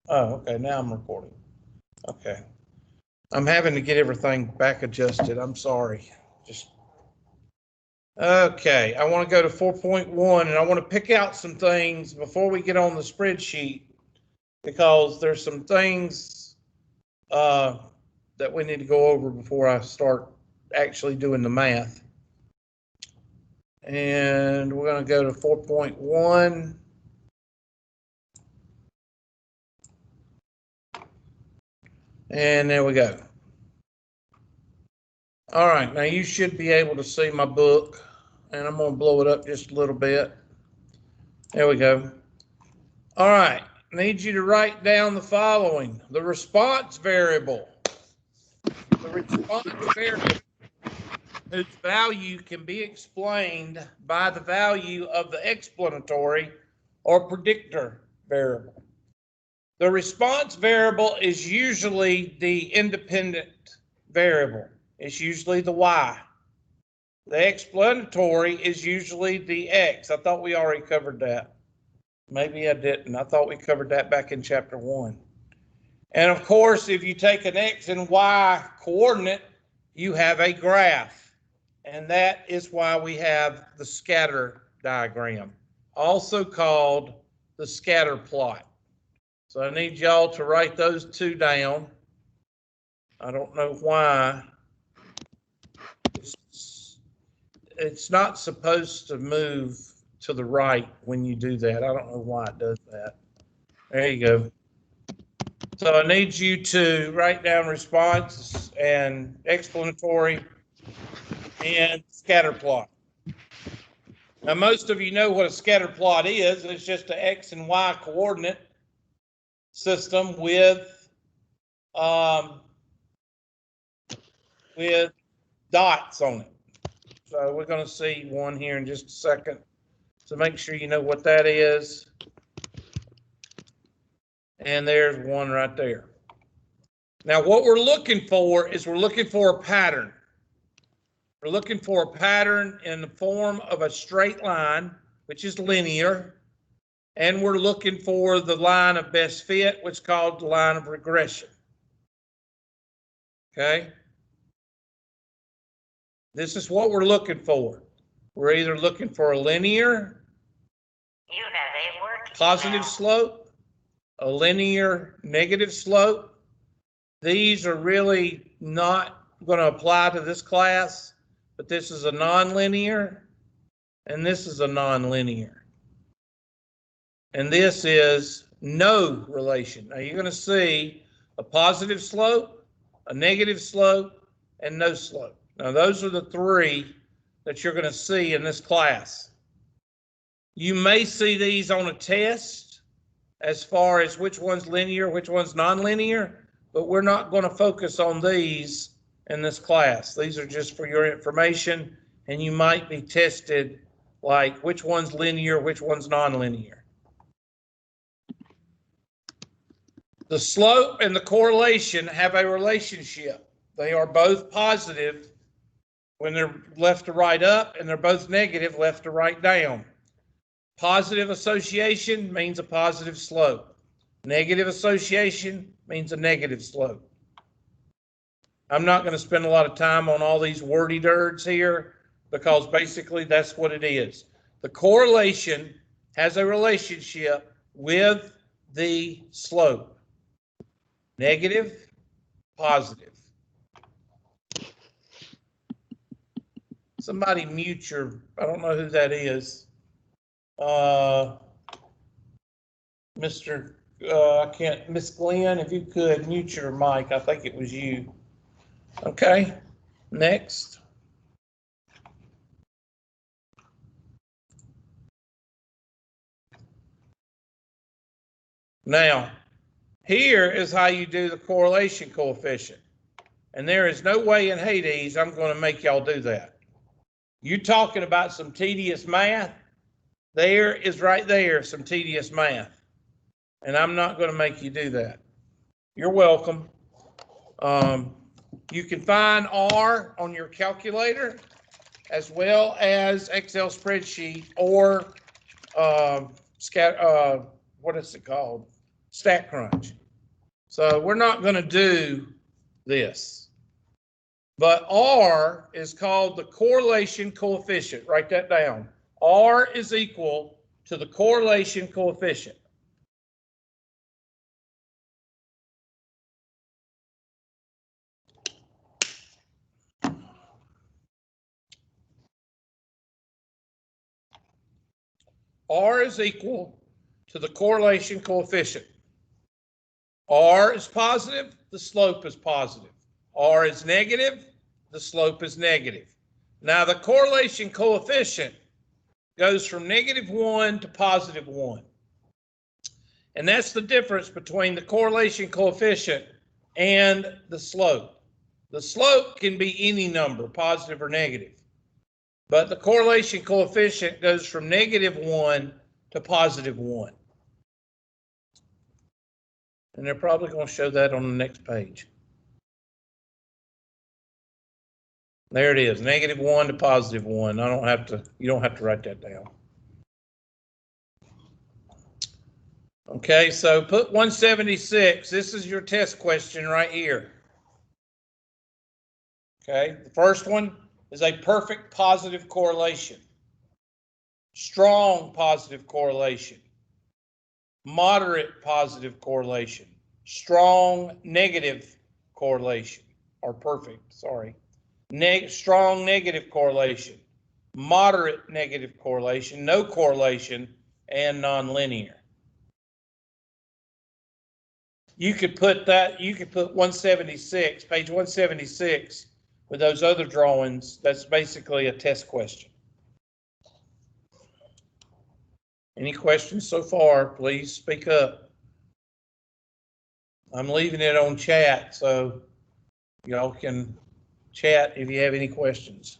Oh, okay, now I'm recording. Okay. I'm having to get everything back adjusted. I'm sorry. Okay, I want to go to 4.1 and I want to pick out some things before we get on the spreadsheet because there's some things that we need to go over before I start actually doing the math. And we're going to go to 4.1. And there we go. All right, now you should be able to see my book, and I'm going to blow it up just a little bit. There we go. All right, I need you to write down the following. The response variable. The response variable whose value can be explained by the value of the explanatory or predictor variable. The response variable is usually the independent variable. It's usually the y. The explanatory is usually the x. I thought we already covered that. Maybe I didn't. I thought we covered that back in chapter 1. And of course, if you take an x and y coordinate, you have a graph. And that is why we have the scatter diagram, also called the scatter plot. So I need y'all to write those two down. I don't know why. It's not supposed to move to the right when you do that. I don't know why it does that. There you go. So I need you to write down response and explanatory and scatter plot. Now, most of you know what a scatter plot is. It's just an X and Y coordinate system with dots on it. So we're going to see one here in just a second. So make sure you know what that is. And there's one right there. Now, what we're looking for is we're looking for a pattern. We're looking for a pattern in the form of a straight line, which is linear. And we're looking for the line of best fit, which is called the line of regression. Okay? This is what we're looking for. We're either looking for a linear positive slope, a linear negative slope. These are really not going to apply to this class, but this is a nonlinear, and this is a nonlinear. And this is no relation. Now you're going to see a positive slope, a negative slope, and no slope. Now those are the three that you're going to see in this class. You may see these on a test as far as which one's linear, which one's nonlinear, but we're not going to focus on these in this class. These are just for your information, and you might be tested like which one's linear, which one's nonlinear. The slope and the correlation have a relationship. They are both positive when they're left to right up, and they're both negative left to right down. Positive association means a positive slope. Negative association means a negative slope. I'm not going to spend a lot of time on all these wordy dirds here because basically that's what it is. The correlation has a relationship with the slope. Negative, positive. Somebody mute your, I don't know who that is. Mr. I can't, Miss Glenn, if you could mute your mic, I think it was you. Okay, next. Now, here is how you do the correlation coefficient. And there is no way in Hades I'm going to make y'all do that. You're talking about some tedious math. There is right there some tedious math. And I'm not going to make you do that. You're welcome. You can find R on your calculator as well as Excel spreadsheet or what is it called? Stat crunch. So we're not going to do this. But R is called the correlation coefficient. Write that down. R is equal to the correlation coefficient. R is equal to the correlation coefficient. R is positive, the slope is positive. R is negative, the slope is negative. Now the correlation coefficient goes from -1 to +1. And that's the difference between the correlation coefficient and the slope. The slope can be any number, positive or negative. But the correlation coefficient goes from -1 to +1. And they're probably going to show that on the next page. There it is, -1 to +1. You don't have to write that down. Okay, so put 176. This is your test question right here. Okay, the first one is a perfect positive correlation, strong positive correlation, moderate positive correlation, strong negative correlation, or perfect, sorry, strong negative correlation, moderate negative correlation, no correlation, and nonlinear. You could put 176, page 176, with those other drawings. That's basically a test question. Any questions so far? Please speak up. I'm leaving it on chat, so y'all can chat if you have any questions.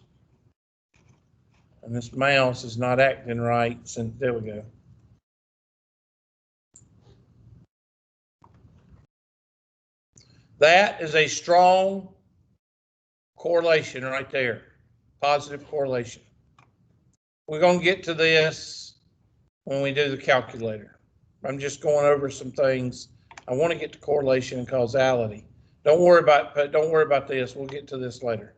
And this mouse is not acting right since, there we go. That is a strong correlation right there, positive correlation. We're going to get to this when we do the calculator. I'm just going over some things. I want to get to correlation and causality. Don't worry about this. We'll get to this later.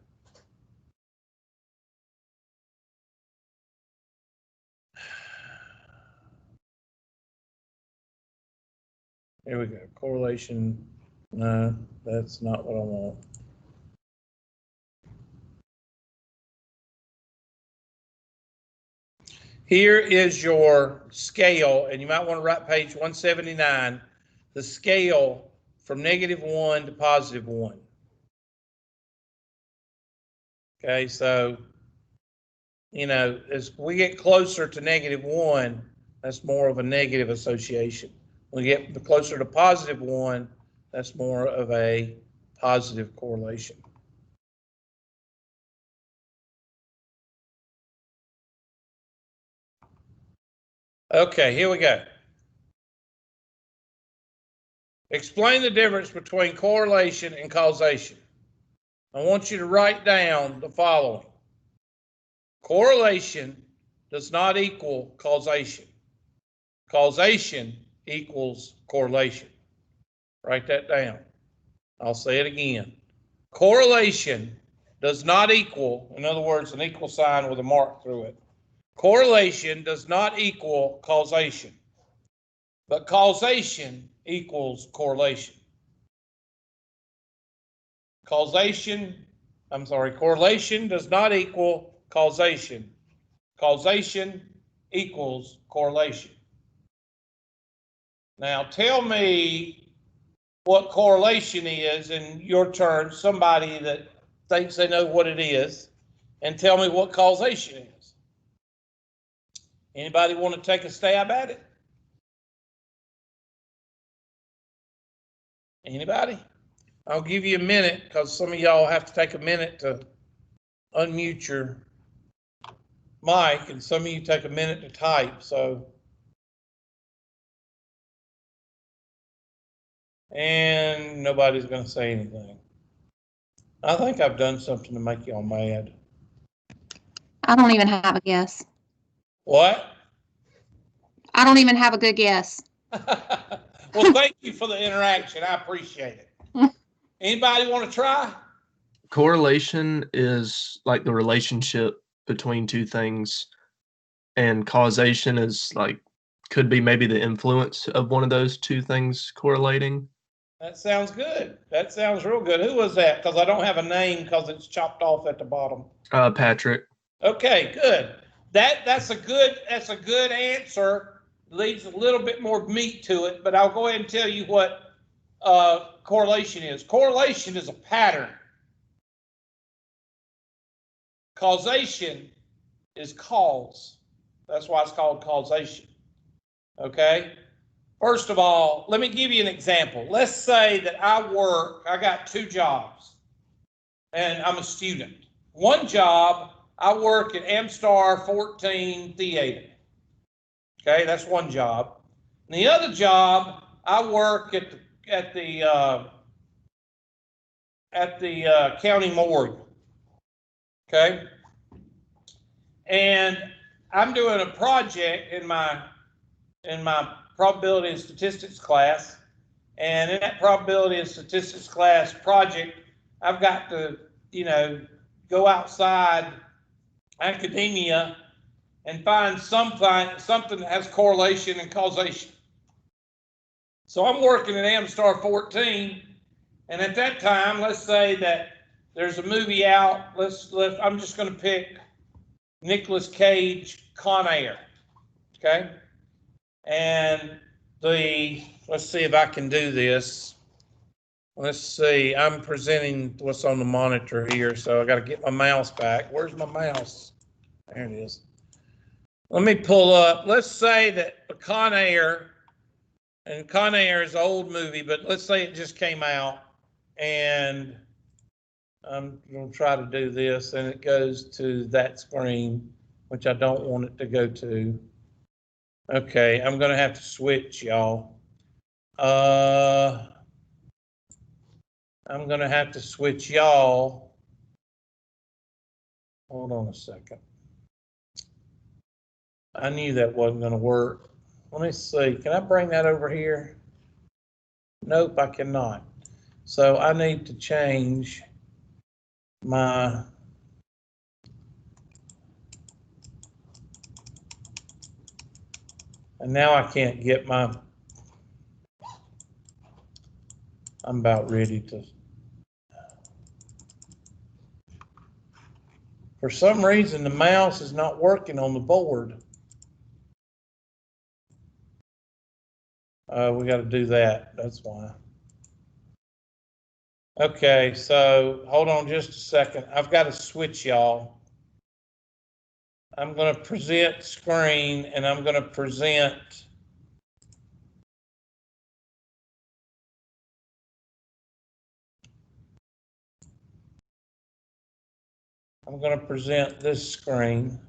Here we go. Correlation. No, that's not what I want. Here is your scale, and you might want to write page 179, the scale from -1 to +1. Okay, so, you know, as we get closer to -1, that's more of a negative association. When we get closer to +1, that's more of a positive correlation. Okay, here we go. Explain the difference between correlation and causation. I want you to write down the following. Correlation does not equal causation. Causation equals correlation. Write that down. I'll say it again. Correlation does not equal, in other words, an equal sign with a mark through it. Correlation does not equal causation, but causation equals correlation. Correlation does not equal causation. Causation equals correlation. Now tell me what correlation is in your turn, somebody that thinks they know what it is, and tell me what causation is. Anybody want to take a stab at it? Anybody? I'll give you a minute because some of y'all have to take a minute to unmute your mic, and some of you take a minute to type, so. And nobody's going to say anything. I think I've done something to make y'all mad. I don't even have a guess. What? I don't even have a good guess. Well, thank you for the interaction. I appreciate it. Anybody want to try? Correlation is like the relationship between two things, and causation is like could be maybe the influence of one of those two things correlating. That sounds good. That sounds real good. Who was that? Because I don't have a name because it's chopped off at the bottom. Patrick. Okay, good. That's a good answer. Leaves a little bit more meat to it, but I'll go ahead and tell you what correlation is. Correlation is a pattern. Causation is cause. That's why it's called causation. Okay? First of all, let me give you an example. Let's say that I got two jobs, and I'm a student. One job, I work at Amstar 14 Theater. Okay, that's one job. And the other job, I work at the county morgue. Okay, and I'm doing a project in my probability and statistics class, and in that probability and statistics class project, I've got to go outside academia and find something that has correlation and causation. So I'm working at Amstar 14, and at that time, let's say that there's a movie out. I'm just going to pick Nicolas Cage, Con Air. Okay, and let's see if I can do this. Let's see. I'm presenting what's on the monitor here, so I got to get my mouse back. Where's my mouse? There it is. Let me pull up. Let's say that Con Air, and Con Air is an old movie, but let's say it just came out, and I'm going to try to do this, and it goes to that screen, which I don't want it to go to. Okay, I'm going to have to switch, y'all. I'm going to have to switch y'all. Hold on a second. I knew that wasn't going to work. Let me see. Can I bring that over here? Nope, I cannot. So I need to change my and now I can't get my I'm about ready to. For some reason, the mouse is not working on the board. We got to do that. That's why. Okay, so hold on just a second. I've got to switch y'all. I'm going to present screen, and I'm going to present. I'm going to present this screen.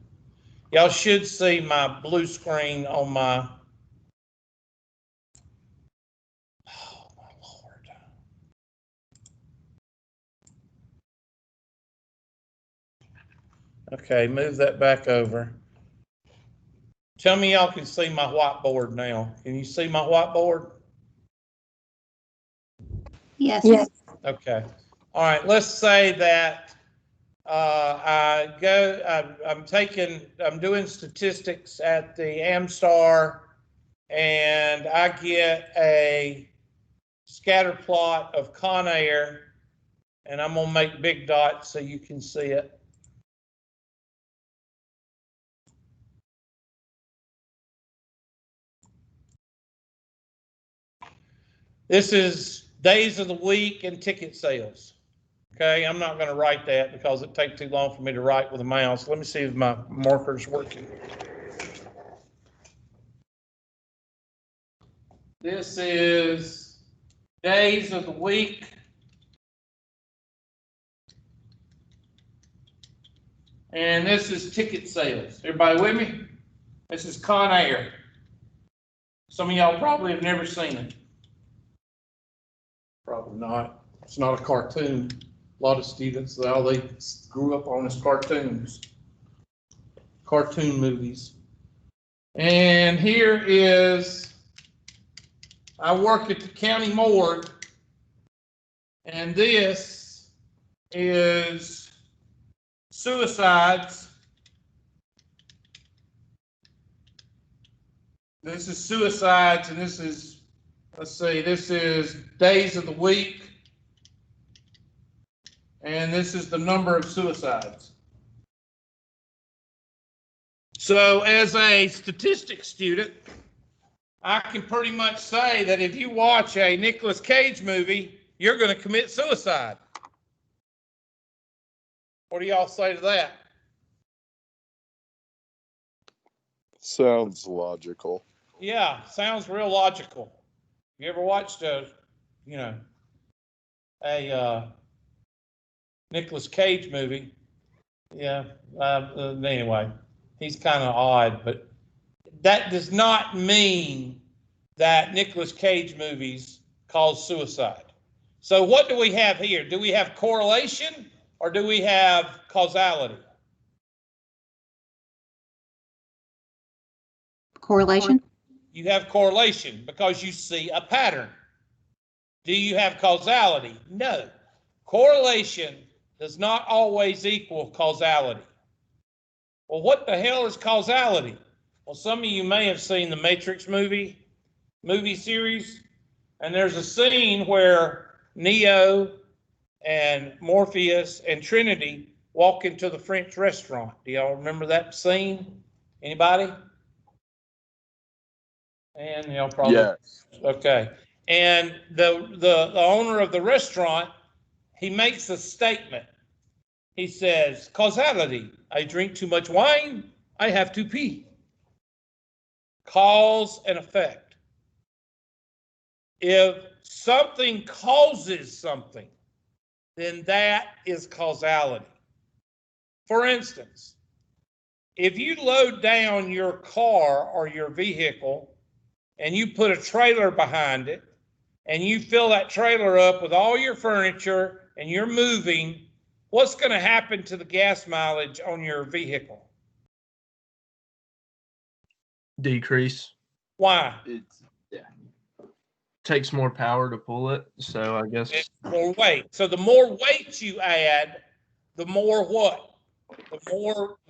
Y'all should see my blue screen on my. Oh, my Lord. Okay, move that back over. Tell me y'all can see my whiteboard now. Can you see my whiteboard? Yes. Yes. Okay. All right. Let's say that I'm doing statistics at the Amstar, and I get a scatter plot of Con Air, and I'm gonna make big dots so you can see it. This is days of the week and ticket sales. Okay, I'm not going to write that because it takes too long for me to write with a mouse. Let me see if my marker's working. This is days of the week. And this is ticket sales. Everybody with me? This is Con Air. Some of y'all probably have never seen it. Probably not. It's not a cartoon. A lot of students, all they grew up on is cartoons. Cartoon movies. And here is I work at the county morgue, and this is suicides. This is suicides, and this is, let's see, this is days of the week, and this is the number of suicides. So as a statistics student, I can pretty much say that if you watch a Nicolas Cage movie, you're going to commit suicide. What do y'all say to that? Sounds logical. Yeah, sounds real logical. You ever watched a Nicolas Cage movie? Yeah. Anyway, he's kind of odd, but that does not mean that Nicolas Cage movies cause suicide. So what do we have here? Do we have correlation or do we have causality? Correlation? You have correlation because you see a pattern. Do you have causality? No. Correlation does not always equal causality. Well, what the hell is causality? Well, some of you may have seen the Matrix movie series, and there's a scene where Neo and Morpheus and Trinity walk into the French restaurant. Do y'all remember that scene? Anybody? And y'all probably. Yes. Okay. And the owner of the restaurant, he makes a statement. He says, causality. I drink too much wine, I have to pee. Cause and effect. If something causes something, then that is causality. For instance, if you load down your car or your vehicle and you put a trailer behind it and you fill that trailer up with all your furniture and you're moving, what's going to happen to the gas mileage on your vehicle? Decrease. Why? Takes more power to pull it, so I guess It's more weight. So the more weight you add, the more what? The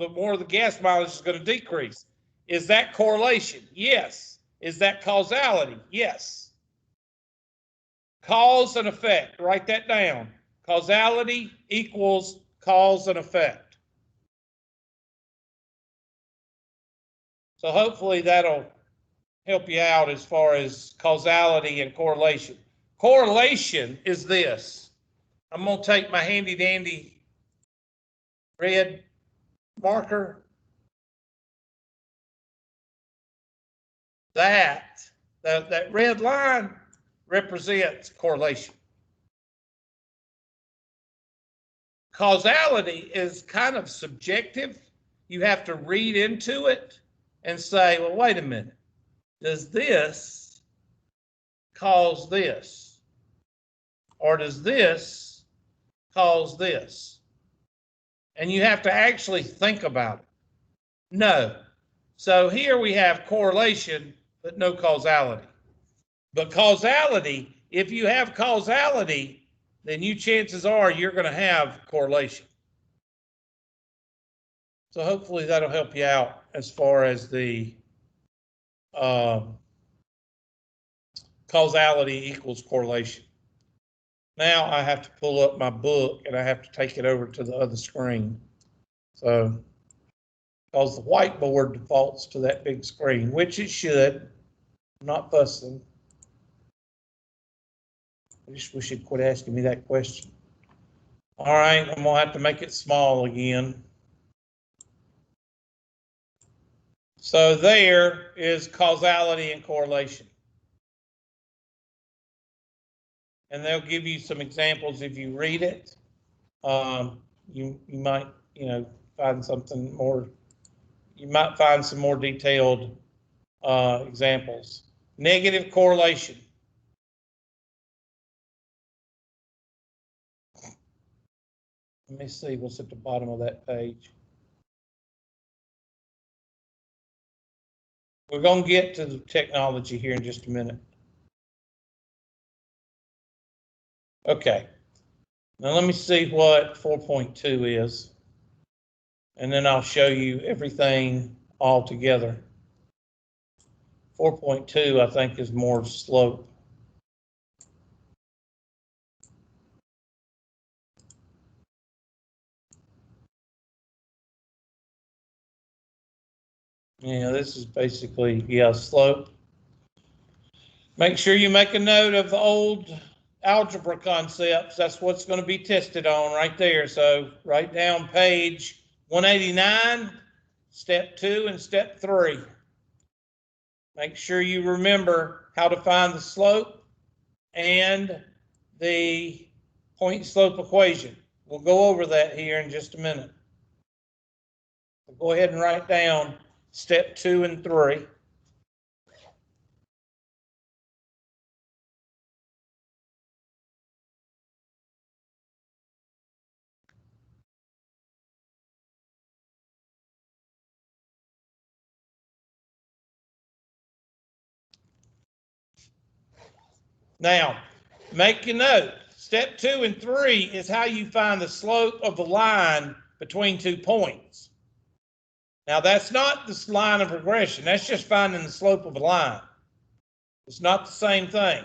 more the gas mileage is going to decrease. Is that correlation? Yes. Is that causality? Yes. Cause and effect. Write that down. Causality equals cause and effect. So hopefully that'll help you out as far as causality and correlation. Correlation is this. I'm going to take my handy dandy red marker. That red line represents correlation. Causality is kind of subjective. You have to read into it and say, well, wait a minute. Does this cause this? Or does this cause this? And you have to actually think about it. No. So here we have correlation, but no causality. But causality, if you have causality, then chances are you're going to have correlation. So hopefully that'll help you out as far as the causality equals correlation. Now I have to pull up my book and I have to take it over to the other screen. So, because the whiteboard defaults to that big screen, which it should. I'm not fussing. I just wish you'd quit asking me that question. All right, I'm gonna have to make it small again. So there is causality and correlation. And they'll give you some examples if you read it. You might, find something more. You might find some more detailed examples. Negative correlation. Let me see what's at the bottom of that page. We're going to get to the technology here in just a minute. Okay. Now let me see what 4.2 is. And then I'll show you everything all together. 4.2, I think, is more slope. Yeah, this is basically, yeah, slope. Make sure you make a note of the old algebra concepts. That's what's going to be tested on right there. So write down page 189, step 2 and step 3. Make sure you remember how to find the slope and the point slope equation. We'll go over that here in just a minute. Go ahead and write down step 2 and 3. Now, make a note. Step 2 and 3 is how you find the slope of the line between 2 points. Now, that's not this line of regression. That's just finding the slope of a line. It's not the same thing.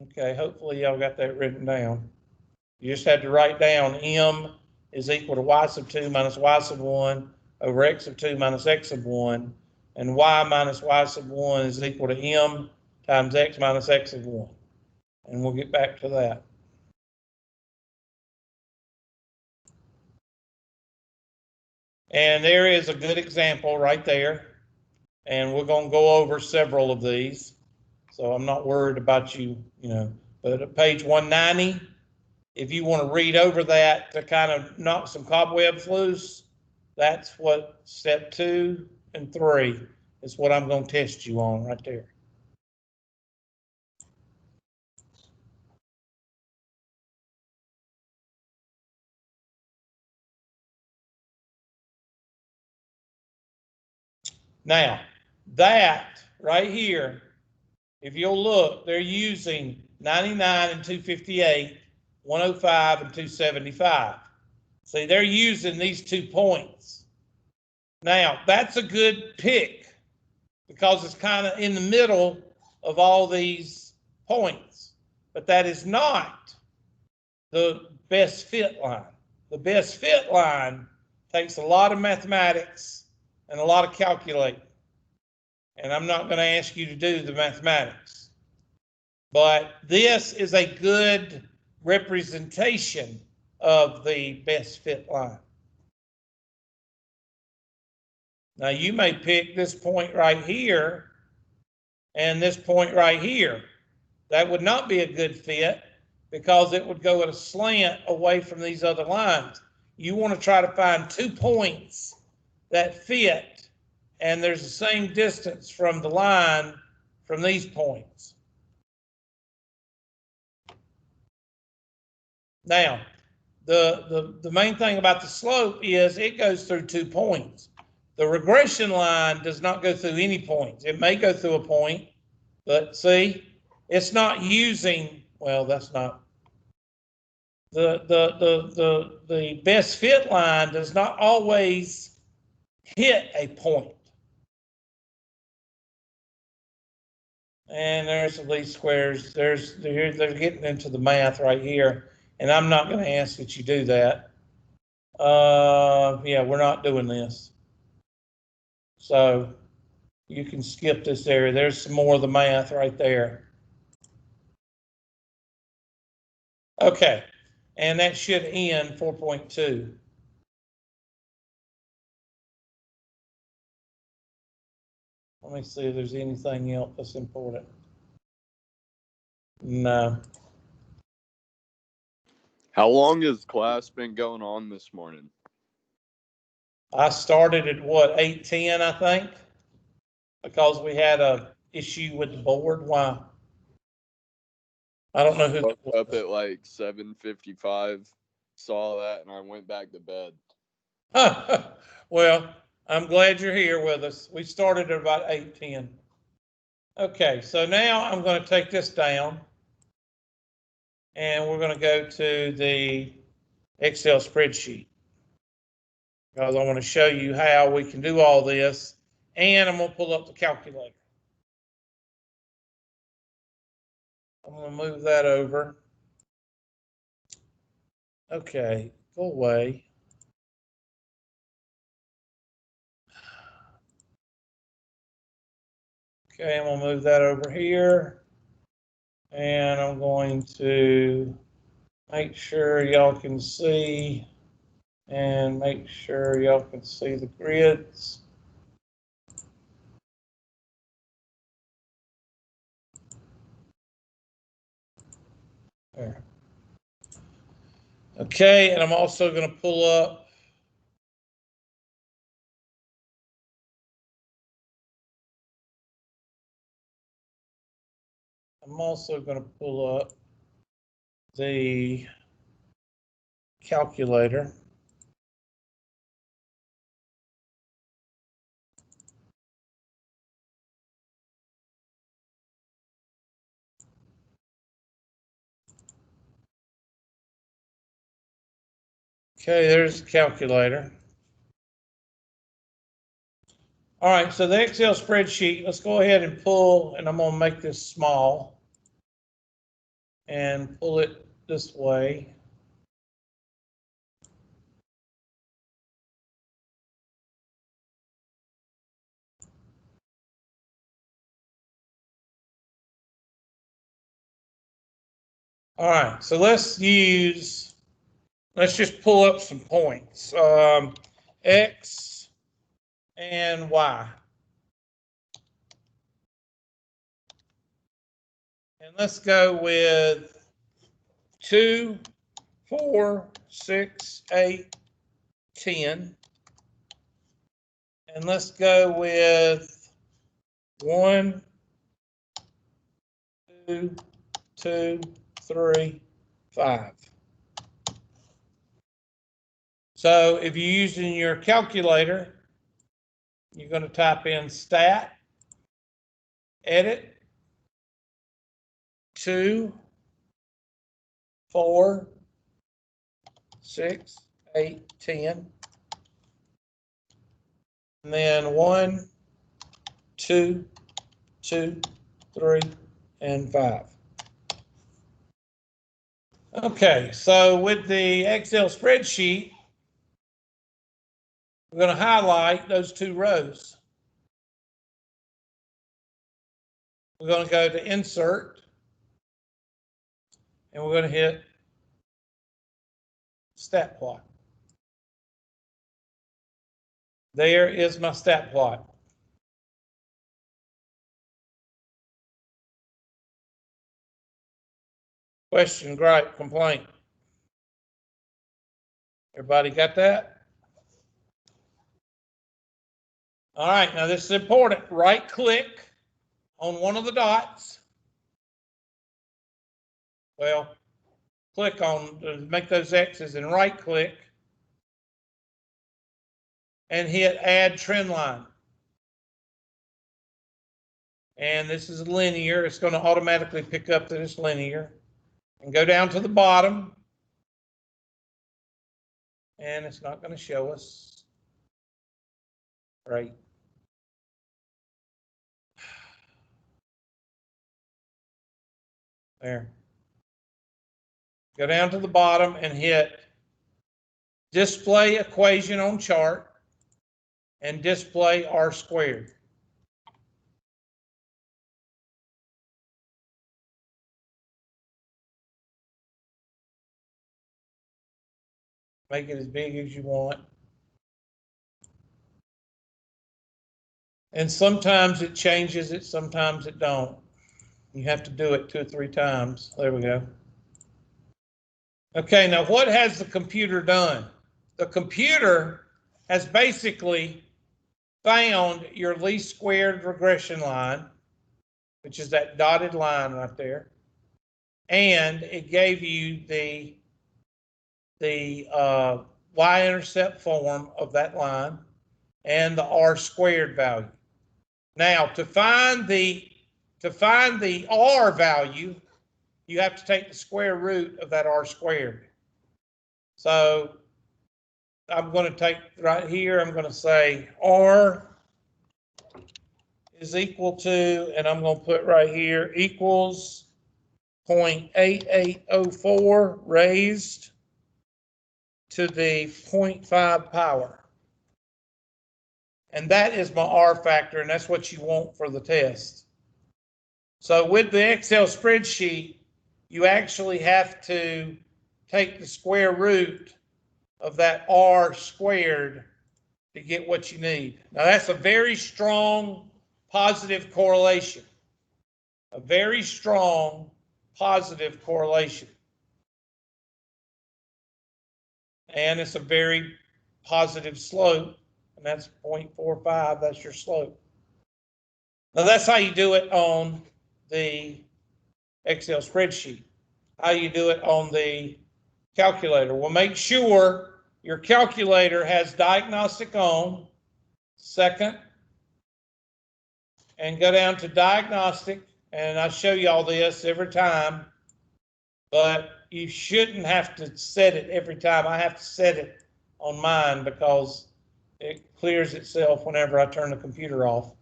Okay, hopefully y'all got that written down. You just have to write down M is equal to y sub 2 minus y sub 1 over x sub 2 minus x sub 1, and y minus y sub 1 is equal to M times x minus x sub 1. And we'll get back to that. And there is a good example right there. And we're going to go over several of these. So I'm not worried about you, but at page 190, if you want to read over that to kind of knock some cobwebs loose, that's what step 2 and 3 is what I'm going to test you on right there. Now, that right here, if you'll look, they're using 99 and 258, 105 and 275. See, they're using these 2 points. Now, that's a good pick because it's kind of in the middle of all these points, but that is not the best fit line. The best fit line takes a lot of mathematics and a lot of calculating. And I'm not going to ask you to do the mathematics. But this is a good representation of the best fit line. Now you may pick this point right here and this point right here. That would not be a good fit because it would go at a slant away from these other lines. You want to try to find 2 points that fit, and there's the same distance from the line from these points. Now, the main thing about the slope is it goes through 2 points. The regression line does not go through any points. It may go through a point, but see, it's not using, well, that's not, the best fit line does not always hit a point. And there's the least squares. They're getting into the math right here, and I'm not going to ask that you do that. Yeah, we're not doing this. So you can skip this area. There's some more of the math right there. Okay, and that should end 4.2. Let me see if there's anything else that's important. No. How long has class been going on this morning? I started at what, 8:10, I think, because we had a issue with the board. Why? I don't know who. Woke up at like 7:55, saw that, and I went back to bed. Well, I'm glad you're here with us. We started at about 8:10. Okay, so now I'm going to take this down and we're going to go to the Excel spreadsheet because I want to show you how we can do all this, and I'm going to pull up the calculator. I'm going to move that over. Okay, go away. Okay, I'm going to move that over here. And I'm going to make sure y'all can see and make sure y'all can see the grids. There. Okay, and I'm also going to pull up the calculator. Okay, there's the calculator. All right, so the Excel spreadsheet, let's go ahead and pull, and I'm going to make this small and pull it this way. All right, so let's just pull up some points. X and Y. And let's go with 2, 4, 6, 8, 10. And let's go with 1, 2, 2, 3, 5. So if you're using your calculator, you're going to type in stat, edit, 2, 4, 6, 8, 10. And then 1, 2, 2, 3, and 5. Okay, so with the Excel spreadsheet, we're going to highlight those 2 rows. We're going to go to Insert, and we're going to hit Stat Plot. There is my stat plot. Question, gripe, complaint. Everybody got that? All right, now this is important. Right click on one of the dots. Well, click on, make those X's and right click and hit add trend line. And this is linear. It's going to automatically pick up that it's linear. And go down to the bottom. And it's not going to show us. Right. There. Go down to the bottom and hit display equation on chart and display R squared. Make it as big as you want. And sometimes it changes it, sometimes it don't. You have to do it 2 or 3 times. There we go. Okay, now what has the computer done? The computer has basically found your least squared regression line, which is that dotted line right there, and it gave you the y-intercept form of that line, and the r squared value. Now, to find the r value, you have to take the square root of that r squared. So I'm going to take right here, I'm going to say r is equal to, and I'm going to put right here, equals 0.8804 raised to the 0.5 power. And that is my R factor, and that's what you want for the test. So with the Excel spreadsheet, you actually have to take the square root of that R squared to get what you need. Now that's a very strong positive correlation. A very strong positive correlation. And it's a very positive slope, and that's 0.45, that's your slope. Now that's how you do it on the Excel spreadsheet. How you do it on the calculator. Well, make sure your calculator has diagnostic on, second, and go down to diagnostic, and I show you all this every time, but you shouldn't have to set it every time. I have to set it on mine because it clears itself whenever I turn the computer off.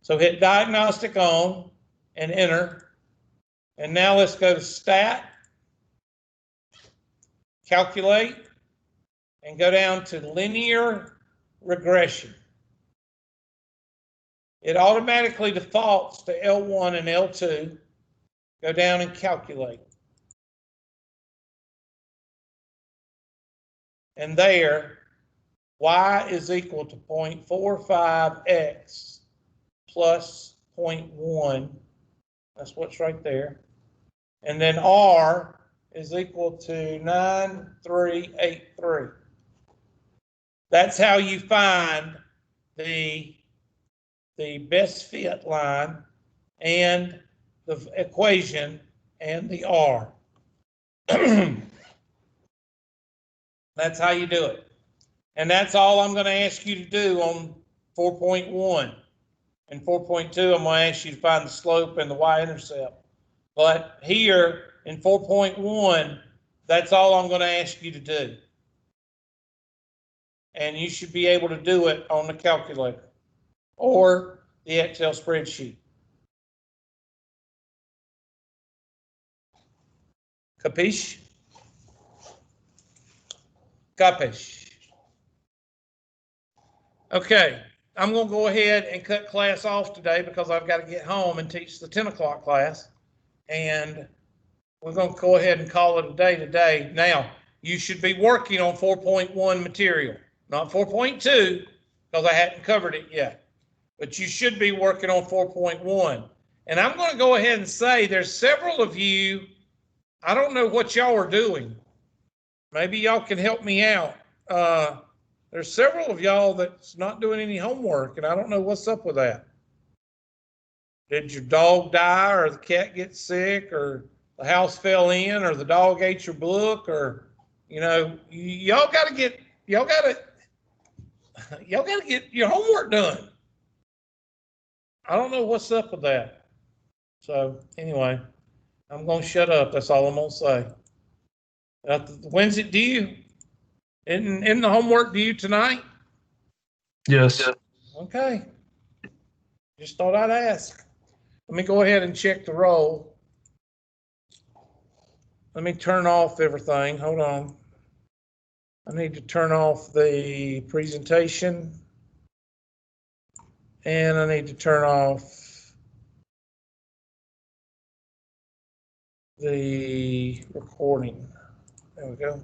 So hit diagnostic on and enter. And now let's go to stat, calculate, and go down to linear regression. It automatically defaults to L1 and L2. Go down and calculate. And there, y is equal to 0.45x plus 0.1. That's what's right there. And then r is equal to 9383. That's how you find the best fit line and the equation and the r. That's how you do it. And that's all I'm going to ask you to do on 4.1. And 4.2, I'm going to ask you to find the slope and the y-intercept. But here in 4.1, that's all I'm going to ask you to do. And you should be able to do it on the calculator or the Excel spreadsheet. Capiche? Capiche. Okay, I'm going to go ahead and cut class off today because I've got to get home and teach the 10 o'clock class. And we're going to go ahead and call it a day today. Now, you should be working on 4.1 material, not 4.2, because I hadn't covered it yet. But you should be working on 4.1. And I'm going to go ahead and say there's several of you, I don't know what y'all are doing. Maybe y'all can help me out. There's several of y'all that's not doing any homework, and I don't know what's up with that. Did your dog die, or the cat get sick, or the house fell in, or the dog ate your book, or, you know, y'all got to get your homework done. I don't know what's up with that. So anyway, I'm going to shut up. That's all I'm going to say. When's it due? In the homework due tonight? Yes. Okay. Just thought I'd ask. Let me go ahead and check the roll. Let me turn off everything. Hold on. I need to turn off the presentation. And I need to turn off the recording. There we go.